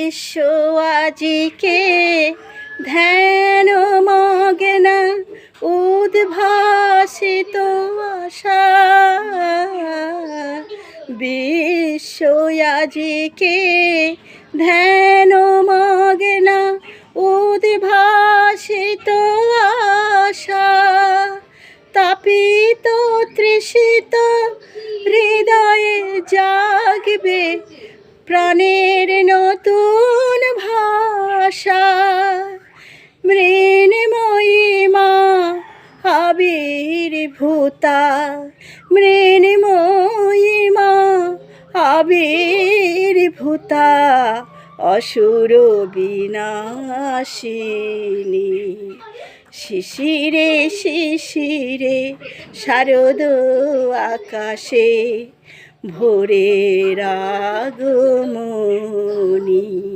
বিশ্ব আজিকে ধ্যান মগ্না উদ্ভাসিত আশা। বিশ্ব আজিকে ধ্যান মগ্না উদ্ভাসিত আশা। তাপিত তৃষিত হৃদয়ে জাগবে প্রাণের নতুন ভাষা। মৃন্ময়ী মা আবির্ভূতা, মৃন্ময়ী মা আবির্ভূতা, অসুর বিনাশিনী। শিশিরে শিশিরে শারদ আকাশে ভোরের আগমনী।